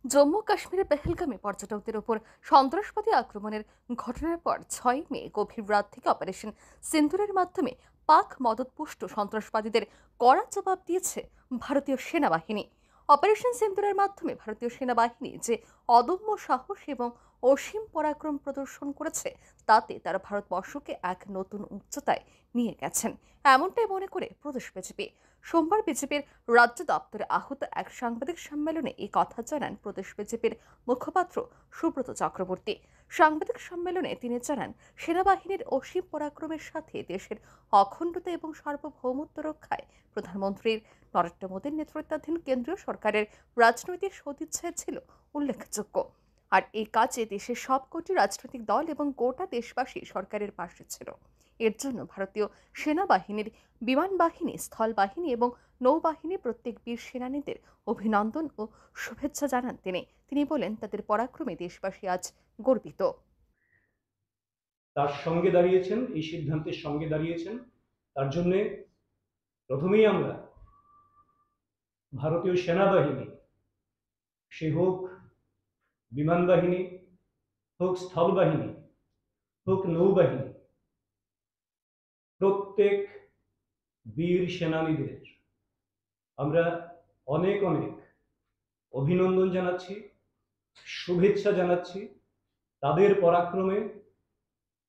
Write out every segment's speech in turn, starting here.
জম্মু কাশ্মীরের পেহেলগামে পর্যটকদের উপর সন্ত্রাসবাদী আক্রমণের ঘটনার পর 6 মে গভীর রাত থেকে অপারেশন সিন্দুরের মাধ্যমে পাক মদতপুষ্ট সন্ত্রাসবাদীদের কড়া জবাব দিয়েছে ভারতীয় সেনাবাহিনী। অপারেশন সিন্দুরের মাধ্যমে ভারতীয় সেনাবাহিনী যে অদম্য সাহস এবং অসীম পরাক্রম প্রদর্শন করেছে, তাতে তারা ভারতবর্ষকে এক নতুন উচ্চতায় নিয়ে গেছেন, এমনটাই মনে করে প্রদেশ বিজেপি। সোমবার বিজেপির রাজ্য দপ্তরে আহত এক সাংবাদিক সম্মেলনে এই কথা জানান প্রদেশ বিজেপির মুখপাত্র সুব্রত চক্রবর্তী। সাংবাদিক সম্মেলনে তিনি জানান, সেনাবাহিনীর অসীম পরাক্রমের সাথে দেশের অখণ্ডতা এবং সার্বভৌমত্ব রক্ষায় প্রধানমন্ত্রীর নরেন্দ্র মোদীর নেতৃত্বাধীন কেন্দ্রীয় সরকারের রাজনৈতিক সদিচ্ছা ছিল উল্লেখযোগ্য। আর এই কাজে দেশের সবকটি রাজনৈতিক দল এবং গোটা দেশবাসী সরকারের পাশে ছিল। এর জন্য ভারতীয় সেনাবাহিনীর বিমান বাহিনী, স্থল বাহিনী এবং নৌবাহিনী প্রত্যেক বীর সেনানীদের অভিনন্দন ও শুভেচ্ছা জানান তিনি বলেন, তাদের পরাক্রমে দেশবাসী আজ গর্বিত। তার সঙ্গে দাঁড়িয়েছেন, এই সিদ্ধান্তের সঙ্গে দাঁড়িয়েছেন। তার জন্যে প্রথমেই আমরা ভারতীয় সেনাবাহিনী, সে হোক বিমান বাহিনী, হোক স্থল বাহিনী, হোক নৌবাহিনী, প্রত্যেক বীর সেনানীদের আমরা অনেক অনেক অভিনন্দন জানাচ্ছি, শুভেচ্ছা জানাচ্ছি। তাদের পরাক্রমে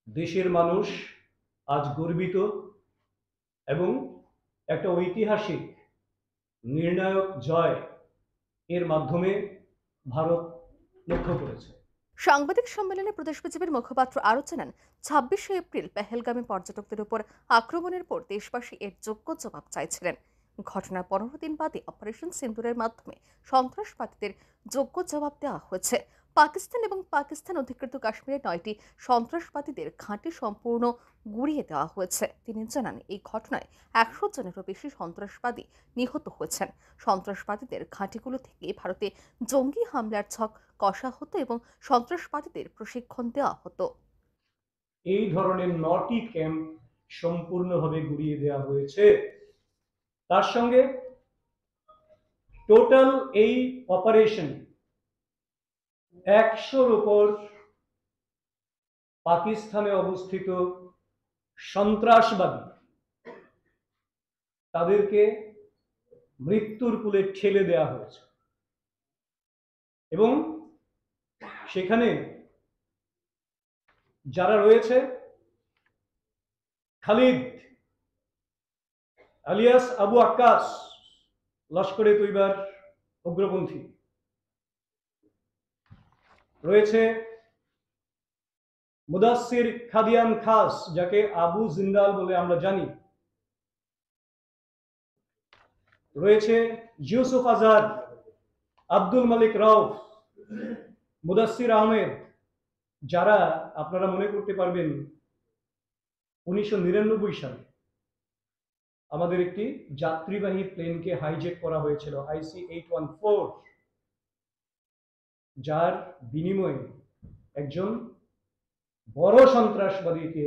দেশের মানুষ আজ গর্বিত এবং একটা ঐতিহাসিক নির্ণায়ক জয় এর মাধ্যমে ভারত লক্ষ্য করেছে। সাংবাদিক সম্মেলনে প্রদেশ বিজেপির মুখপাত্র আরও জানান, 26শে এপ্রিল পেহেলগামে পর্যটকদের উপর আক্রমণের পর দেশবাসী এর যোগ্য জবাব চাইছিলেন। ঘটনার 15 দিন বাদে অপারেশন সিন্দুরের মাধ্যমে সন্ত্রাসবাদীদের যোগ্য জবাব দেওয়া হয়েছে। পাকিস্তান এবং পাকিস্তান অধিকৃত কাশ্মীরের 9টি সন্ত্রাসবাদীদের ঘাঁটি সম্পূর্ণ গুঁড়িয়ে দেওয়া হয়েছে। তিনি জানান, এই ঘটনায় 100 জনেরও বেশি সন্ত্রাসবাদী নিহত হয়েছেন। সন্ত্রাসবাদীদের ঘাঁটিগুলো থেকে ভারতে জঙ্গি হামলার ছক কষা হতো এবং সন্ত্রাসবাদীদের প্রশিক্ষণ দেওয়া হতো। এই ধরনের 9টি ক্যাম্প সম্পূর্ণভাবে গুঁড়িয়ে দেওয়া হয়েছে। তার সঙ্গে টোটাল এই অপারেশন 100-র উপর পাকিস্তানে অবস্থিত সন্ত্রাসবাদী, তাদেরকে মৃত্যুর কূলে ঠেলে দেওয়া হয়েছে এবং সেখানে যারা রয়েছে, খালিদ আলিয়াস আবু আক্কাস, লস্করে তৈবার উগ্রপন্থী রয়েছে, মুদাসসির খাদিয়ান খাস, যাকে আবু জিন্দাল বলে আমরা জানি, রয়েছে ইউসুফ আজাদ, আব্দুল মালিক রাউফ, মুদাসসির আহমেদ, যারা আপনারা মনে করতে পারবেন 1999 সালে আমাদের একটি যাত্রীবাহী প্লেনকে হাইজ্যাক করা হয়েছিল, IC-814, যার বিনিময়ে একজন বড় সন্ত্রাসবাদীকে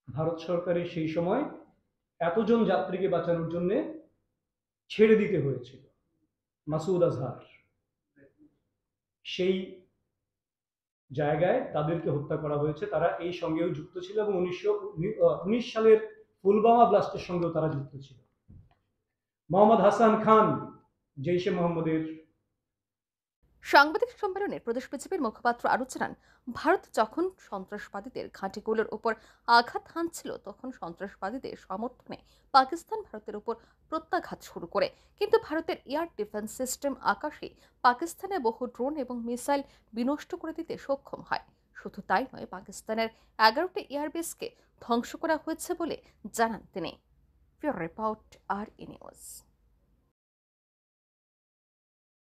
ভারত সরকারের সেই সময় এতজন যাত্রীকে বাঁচানোর জন্য ছেড়ে দিতে হয়েছিল, মাসুদ আজহার। সেই জায়গায় তাদেরকে হত্যা করা হয়েছে। তারা এই সঙ্গেও যুক্ত ছিল এবং 1919 সালের পুলওয়ামা ব্লাস্টের সঙ্গেও তারা যুক্ত ছিল। মোহাম্মদ হাসান খান, জৈশে মোহাম্মদের। সাংবাদিক সম্মেলনে প্রদেশ বিজেপির মুখপাত্র আরও জানান, ভারত যখন সন্ত্রাসবাদীদের ঘাঁটিগুলোর উপর আঘাত হানছিল, তখন সন্ত্রাসবাদীদের সমর্থনে পাকিস্তান ভারতের উপর প্রত্যাঘাত শুরু করে। কিন্তু ভারতের এয়ার ডিফেন্স সিস্টেম আকাশে পাকিস্তানের বহু ড্রোন এবং মিসাইল বিনষ্ট করে দিতে সক্ষম হয়। শুধু তাই নয়, পাকিস্তানের 11টি এয়ারবেসকে ধ্বংস করা হয়েছে বলে জানান তিনি। রিপোর্ট, আর নিউজ।